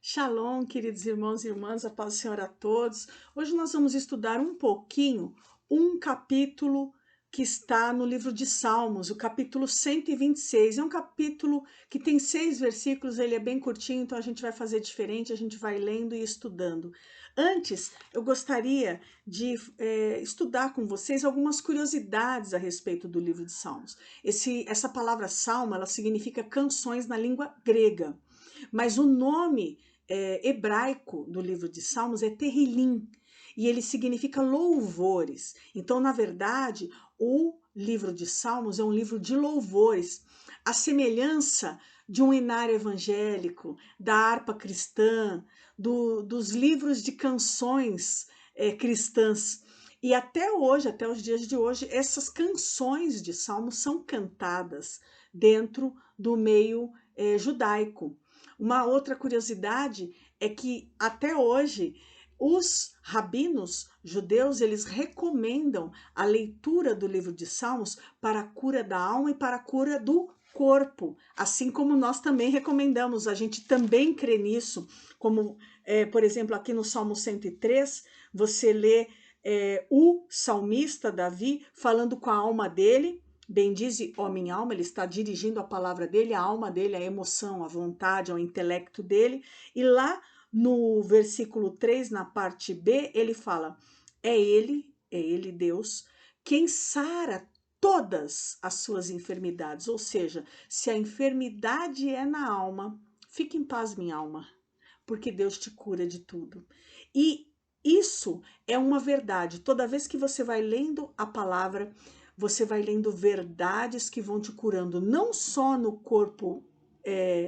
Shalom, queridos irmãos e irmãs, a paz do Senhor a todos. Hoje nós vamos estudar um pouquinho um capítulo que está no livro de Salmos, o capítulo 126. É um capítulo que tem 6 versículos, ele é bem curtinho, então a gente vai fazer diferente, a gente vai lendo e estudando. Antes, eu gostaria de estudar com vocês algumas curiosidades a respeito do livro de Salmos. Essa palavra salmo, ela significa canções na língua grega, mas o nome hebraico do livro de Salmos é Terrilim, e ele significa louvores. Então, na verdade, o livro de Salmos é um livro de louvores. A semelhança de um inário evangélico, da harpa cristã, dos livros de canções cristãs. E até hoje, até os dias de hoje, essas canções de Salmos são cantadas dentro do meio judaico. Uma outra curiosidade é que até hoje os rabinos judeus, eles recomendam a leitura do livro de Salmos para a cura da alma e para a cura do corpo, assim como nós também recomendamos, a gente também crê nisso, como por exemplo aqui no Salmo 103, você lê o salmista Davi falando com a alma dele. Bendize, ó minha alma, ele está dirigindo a palavra dele, a alma dele, a emoção, a vontade, ao intelecto dele. E lá no versículo 3, na parte B, ele fala: é ele, Deus, quem sara todas as suas enfermidades. Ou seja, se a enfermidade é na alma, fique em paz, minha alma, porque Deus te cura de tudo. E isso é uma verdade. Toda vez que você vai lendo a palavra, você vai lendo verdades que vão te curando, não só no corpo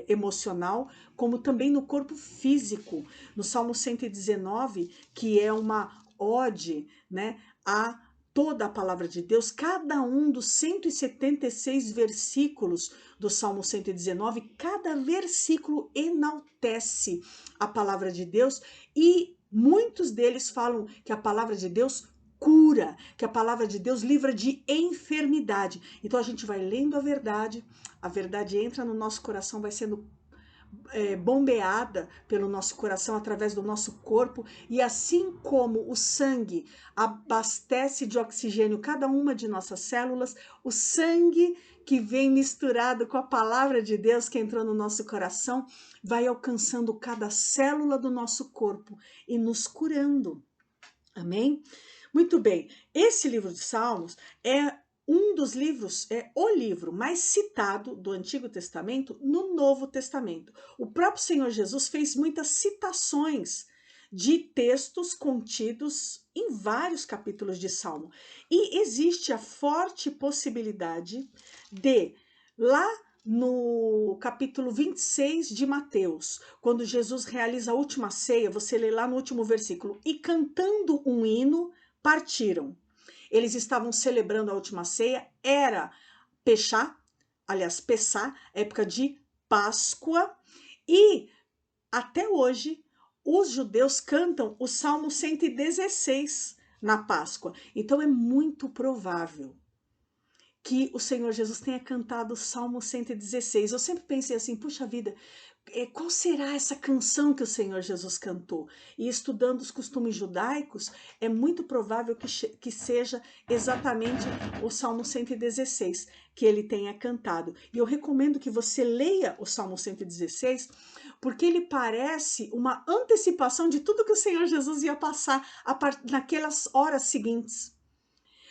emocional, como também no corpo físico. No Salmo 119, que é uma ode, né, a toda a palavra de Deus, cada um dos 176 versículos do Salmo 119, cada versículo enaltece a palavra de Deus, e muitos deles falam que a palavra de Deus cura, que a palavra de Deus livra de enfermidade. Então a gente vai lendo a verdade entra no nosso coração, vai sendo bombeada pelo nosso coração através do nosso corpo, e assim como o sangue abastece de oxigênio cada uma de nossas células, o sangue que vem misturado com a palavra de Deus que entrou no nosso coração vai alcançando cada célula do nosso corpo e nos curando. Amém? Muito bem, esse livro de Salmos é um dos livros, é o livro mais citado do Antigo Testamento no Novo Testamento. O próprio Senhor Jesus fez muitas citações de textos contidos em vários capítulos de Salmo. E existe a forte possibilidade de, lá no capítulo 26 de Mateus, quando Jesus realiza a última ceia, você lê lá no último versículo: e cantando um hino, partiram. Eles estavam celebrando a última ceia, era Pessá, época de Páscoa, e até hoje os judeus cantam o Salmo 116 na Páscoa. Então é muito provável que o Senhor Jesus tenha cantado o Salmo 116. Eu sempre pensei assim, puxa vida, qual será essa canção que o Senhor Jesus cantou? E estudando os costumes judaicos, é muito provável que seja exatamente o Salmo 116 que ele tenha cantado. E eu recomendo que você leia o Salmo 116, porque ele parece uma antecipação de tudo que o Senhor Jesus ia passar naquelas horas seguintes.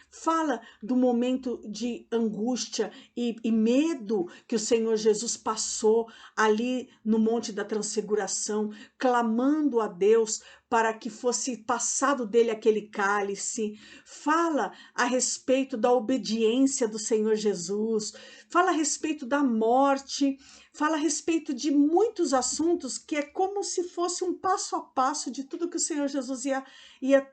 Fala do momento de angústia e medo que o Senhor Jesus passou ali no Monte da Transfiguração, clamando a Deus para que fosse passado dele aquele cálice. Fala a respeito da obediência do Senhor Jesus, fala a respeito da morte, fala a respeito de muitos assuntos que é como se fosse um passo a passo de tudo que o Senhor Jesus ia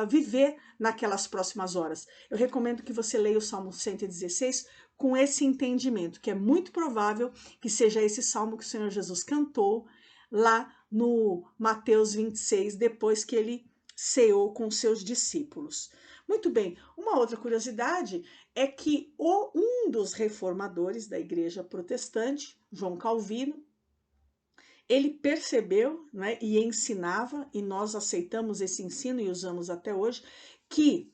viver naquelas próximas horas. Eu recomendo que você leia o Salmo 116 com esse entendimento, que é muito provável que seja esse salmo que o Senhor Jesus cantou lá no Mateus 26, depois que ele ceou com seus discípulos. Muito bem, uma outra curiosidade é que um dos reformadores da Igreja Protestante, João Calvino, Ele percebeu, né, e ensinava, e nós aceitamos esse ensino e usamos até hoje, que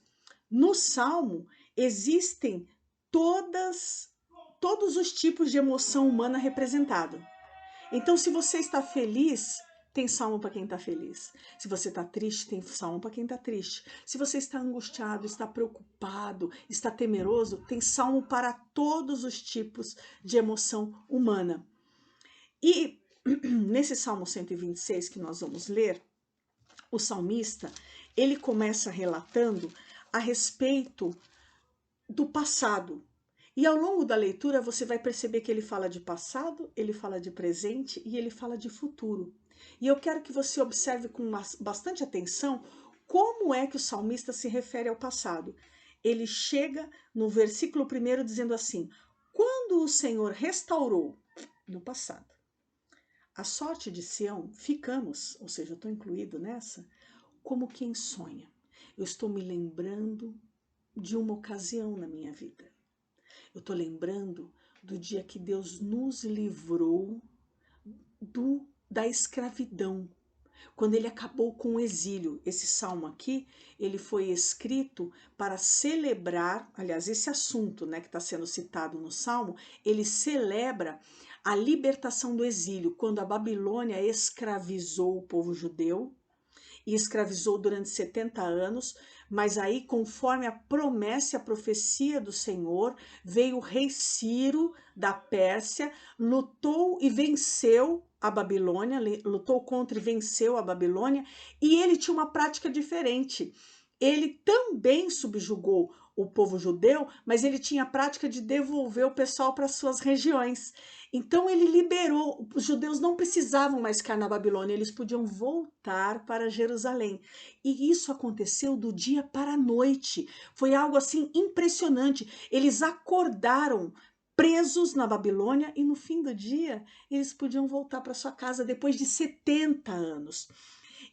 no Salmo existem todos os tipos de emoção humana representado. Então, se você está feliz, tem salmo para quem está feliz. Se você está triste, tem salmo para quem está triste. Se você está angustiado, está preocupado, está temeroso, tem salmo para todos os tipos de emoção humana. E nesse Salmo 126 que nós vamos ler, o salmista, ele começa relatando a respeito do passado. E ao longo da leitura você vai perceber que ele fala de passado, ele fala de presente e ele fala de futuro. E eu quero que você observe com bastante atenção como é que o salmista se refere ao passado. Ele chega no versículo 1 dizendo assim: quando o Senhor restaurou, no passado, a sorte de Sião, ficamos, ou seja, eu estou incluído nessa, como quem sonha. Eu estou me lembrando de uma ocasião na minha vida. Eu estou lembrando do dia que Deus nos livrou da escravidão, quando ele acabou com o exílio. Esse salmo aqui, ele foi escrito para celebrar, aliás, esse assunto, né, que está sendo citado no salmo, ele celebra a libertação do exílio, quando a Babilônia escravizou o povo judeu, e escravizou durante 70 anos, mas aí, conforme a promessa e a profecia do Senhor, veio o rei Ciro da Pérsia, lutou e venceu a Babilônia, lutou contra e venceu a Babilônia, e ele tinha uma prática diferente. Ele também subjugou o povo judeu, mas ele tinha a prática de devolver o pessoal para suas regiões. Então ele liberou, os judeus não precisavam mais ficar na Babilônia, eles podiam voltar para Jerusalém. E isso aconteceu do dia para a noite. Foi algo assim impressionante. Eles acordaram presos na Babilônia e no fim do dia eles podiam voltar para sua casa depois de 70 anos.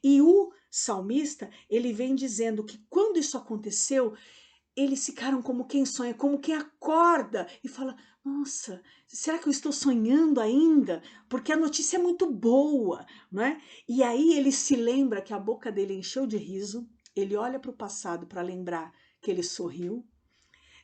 E o salmista, ele vem dizendo que quando isso aconteceu, eles ficaram como quem sonha, como quem acorda e fala: nossa, será que eu estou sonhando ainda? Porque a notícia é muito boa, não é? E aí ele se lembra que a boca dele encheu de riso, ele olha para o passado para lembrar que ele sorriu.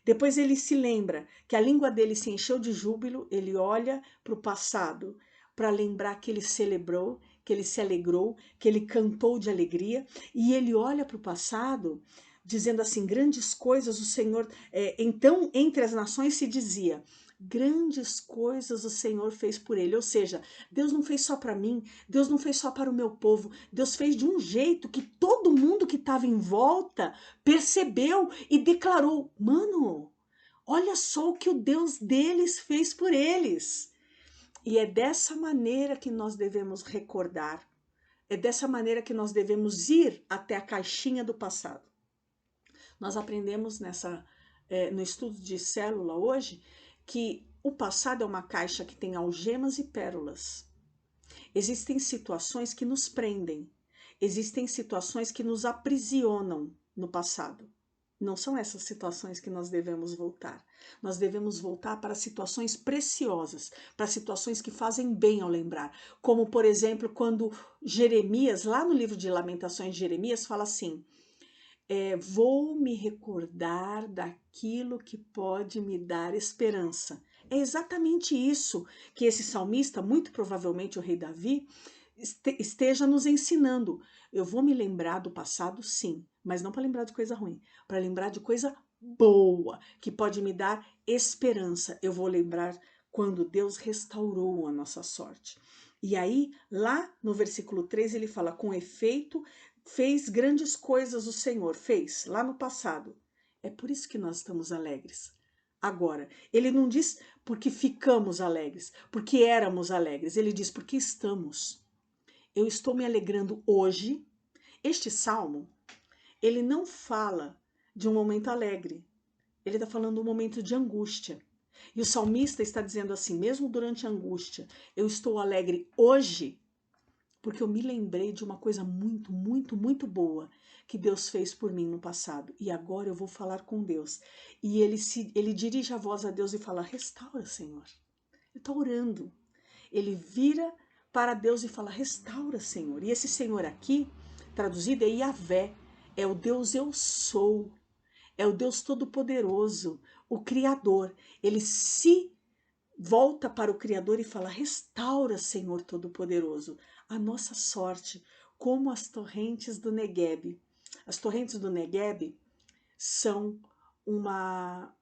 Depois ele se lembra que a língua dele se encheu de júbilo, ele olha para o passado para lembrar que ele celebrou, que ele se alegrou, que ele cantou de alegria, e ele olha para o passado dizendo assim: grandes coisas o Senhor. Então, entre as nações se dizia: grandes coisas o Senhor fez por ele. Ou seja, Deus não fez só para mim, Deus não fez só para o meu povo, Deus fez de um jeito que todo mundo que estava em volta percebeu e declarou: mano, olha só o que o Deus deles fez por eles. E é dessa maneira que nós devemos recordar, é dessa maneira que nós devemos ir até a caixinha do passado. Nós aprendemos no estudo de célula hoje que o passado é uma caixa que tem algemas e pérolas. Existem situações que nos prendem, existem situações que nos aprisionam no passado. Não são essas situações que nós devemos voltar. Nós devemos voltar para situações preciosas, para situações que fazem bem ao lembrar. Como, por exemplo, quando Jeremias, lá no livro de Lamentações de Jeremias, fala assim: vou me recordar daquilo que pode me dar esperança. É exatamente isso que esse salmista, muito provavelmente o rei Davi, esteja nos ensinando. Eu vou me lembrar do passado, sim, mas não para lembrar de coisa ruim, para lembrar de coisa boa, que pode me dar esperança. Eu vou lembrar quando Deus restaurou a nossa sorte. E aí, lá no versículo 3, ele fala: com efeito, fez grandes coisas o Senhor, fez lá no passado. É por isso que nós estamos alegres. Agora, ele não diz porque ficamos alegres, porque éramos alegres. Ele diz porque estamos. Eu estou me alegrando hoje. Este salmo, ele não fala de um momento alegre. Ele está falando de um momento de angústia. E o salmista está dizendo assim: mesmo durante a angústia, eu estou alegre hoje, porque eu me lembrei de uma coisa muito, muito, muito boa que Deus fez por mim no passado. E agora eu vou falar com Deus. E ele dirige a voz a Deus e fala: restaura, Senhor. Ele está orando. Ele vira para Deus e fala: restaura, Senhor. E esse Senhor aqui, traduzido, é Yahvé, é o Deus eu sou, é o Deus Todo-Poderoso, o Criador. Ele se volta para o Criador e fala: restaura, Senhor Todo-Poderoso, a nossa sorte, como as torrentes do Negueb. As torrentes do Negueb são uma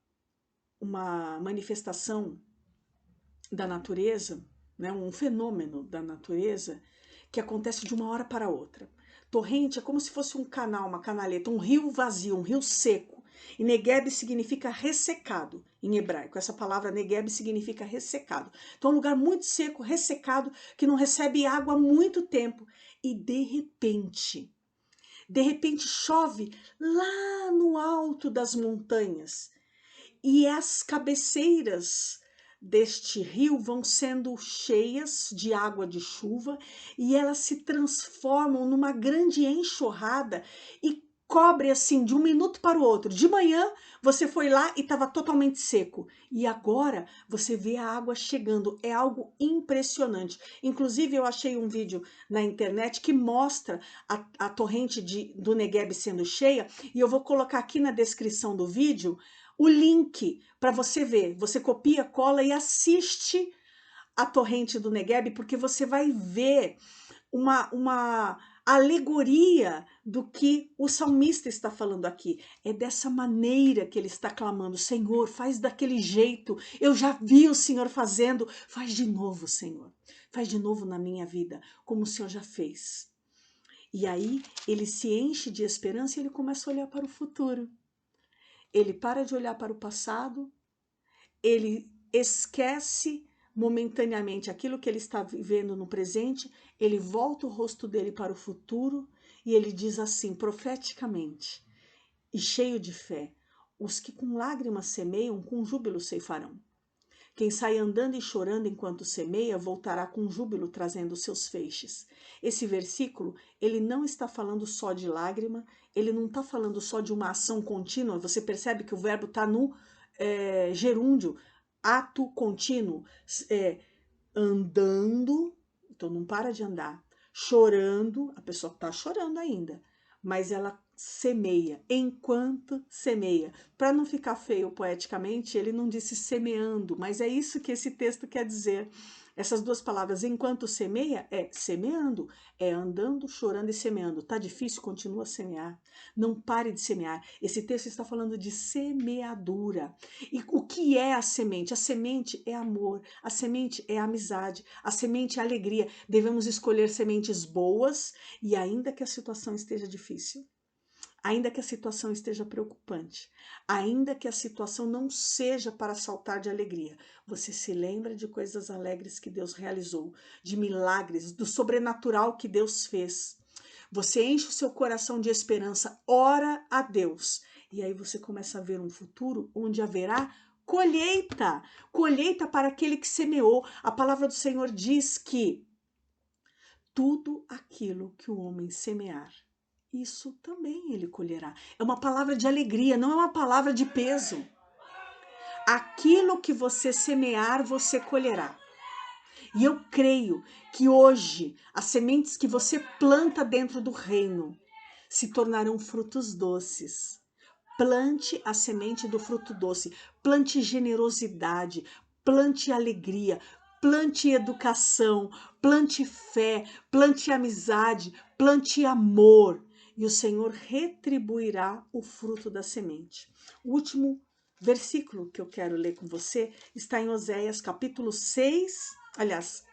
manifestação da natureza, né, um fenômeno da natureza que acontece de uma hora para outra. Torrente é como se fosse um canal, uma canaleta, um rio vazio, um rio seco. E Negueb significa ressecado em hebraico. Essa palavra Negueb significa ressecado. Então é um lugar muito seco, ressecado, que não recebe água há muito tempo. E de repente chove lá no alto das montanhas. E as cabeceiras deste rio vão sendo cheias de água de chuva e elas se transformam numa grande enxurrada e cobre assim de um minuto para o outro. De manhã você foi lá e estava totalmente seco e agora você vê a água chegando. É algo impressionante. Inclusive eu achei um vídeo na internet que mostra a torrente do Negueb sendo cheia e eu vou colocar aqui na descrição do vídeo o link para você ver. Você copia, cola e assiste a torrente do Negueb, porque você vai ver uma alegoria do que o salmista está falando aqui. É dessa maneira que ele está clamando: Senhor, faz daquele jeito, eu já vi o Senhor fazendo, faz de novo, Senhor, faz de novo na minha vida, como o Senhor já fez. E aí ele se enche de esperança e ele começa a olhar para o futuro. Ele para de olhar para o passado, ele esquece momentaneamente aquilo que ele está vivendo no presente, ele volta o rosto dele para o futuro e ele diz assim, profeticamente e cheio de fé: os que com lágrimas semeiam, com júbilo ceifarão. Quem sai andando e chorando enquanto semeia, voltará com júbilo trazendo seus feixes. Esse versículo, ele não está falando só de lágrima, ele não está falando só de uma ação contínua. Você percebe que o verbo está no gerúndio, ato contínuo, andando, então não para de andar, chorando, a pessoa está chorando ainda, mas ela semeia, enquanto semeia. Para não ficar feio poeticamente, ele não disse semeando, mas é isso que esse texto quer dizer. Essas duas palavras, enquanto semeia, é semeando, é andando, chorando e semeando. Tá difícil? Continua a semear. Não pare de semear. Esse texto está falando de semeadura. E o que é a semente? A semente é amor, a semente é amizade, a semente é alegria. Devemos escolher sementes boas e ainda que a situação esteja difícil, ainda que a situação esteja preocupante, ainda que a situação não seja para saltar de alegria, você se lembra de coisas alegres que Deus realizou, de milagres, do sobrenatural que Deus fez. Você enche o seu coração de esperança, ora a Deus, e aí você começa a ver um futuro onde haverá colheita, colheita para aquele que semeou. A palavra do Senhor diz que tudo aquilo que o homem semear, isso também ele colherá. É uma palavra de alegria, não é uma palavra de peso. Aquilo que você semear, você colherá. E eu creio que hoje as sementes que você planta dentro do reino se tornarão frutos doces. Plante a semente do fruto doce, plante generosidade, plante alegria, plante educação, plante fé, plante amizade, plante amor. E o Senhor retribuirá o fruto da semente. O último versículo que eu quero ler com você está em Oséias, capítulo 6, aliás,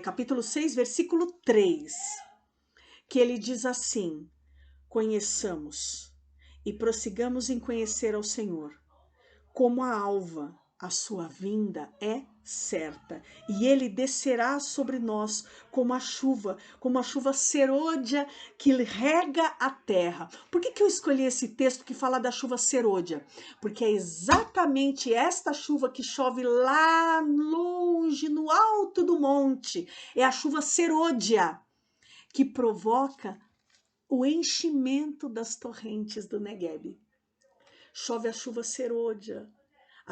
capítulo 6, versículo 3, que ele diz assim: conheçamos e prossigamos em conhecer ao Senhor. Como a alva, a sua vinda é certa, e ele descerá sobre nós como a chuva serôdia que rega a terra. Por que eu escolhi esse texto que fala da chuva serôdia? Porque é exatamente esta chuva que chove lá longe, no alto do monte. É a chuva serôdia que provoca o enchimento das torrentes do Negueb. Chove a chuva serôdia,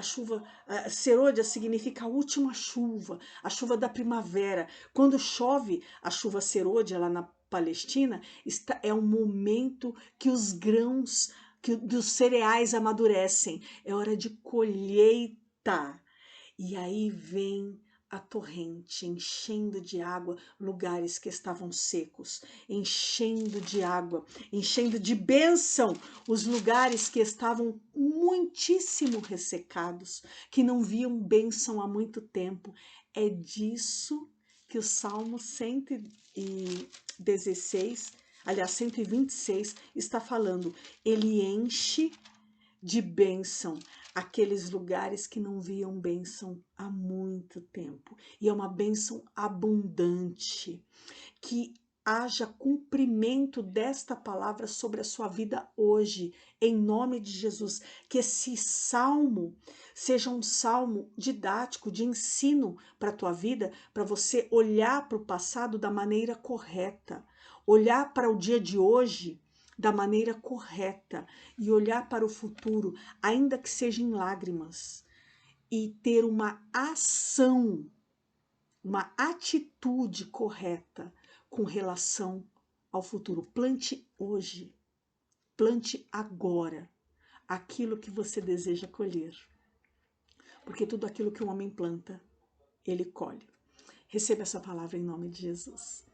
serôdia significa a última chuva, a chuva da primavera. Quando chove a chuva serôdia lá na Palestina, é um momento que os grãos dos cereais amadurecem, é hora de colheita. E aí vem a torrente, enchendo de água lugares que estavam secos, enchendo de água, enchendo de bênção os lugares que estavam muitíssimo ressecados, que não viam bênção há muito tempo. É disso que o Salmo 116, aliás, 126 está falando. Ele enche de bênção aqueles lugares que não viam bênção há muito tempo. E é uma bênção abundante. Que haja cumprimento desta palavra sobre a sua vida hoje, em nome de Jesus. Que esse salmo seja um salmo didático, de ensino para a tua vida, para você olhar para o passado da maneira correta, olhar para o dia de hoje da maneira correta e olhar para o futuro, ainda que seja em lágrimas, e ter uma ação, uma atitude correta com relação ao futuro. Plante hoje, plante agora aquilo que você deseja colher, porque tudo aquilo que o homem planta, ele colhe. Receba essa palavra em nome de Jesus.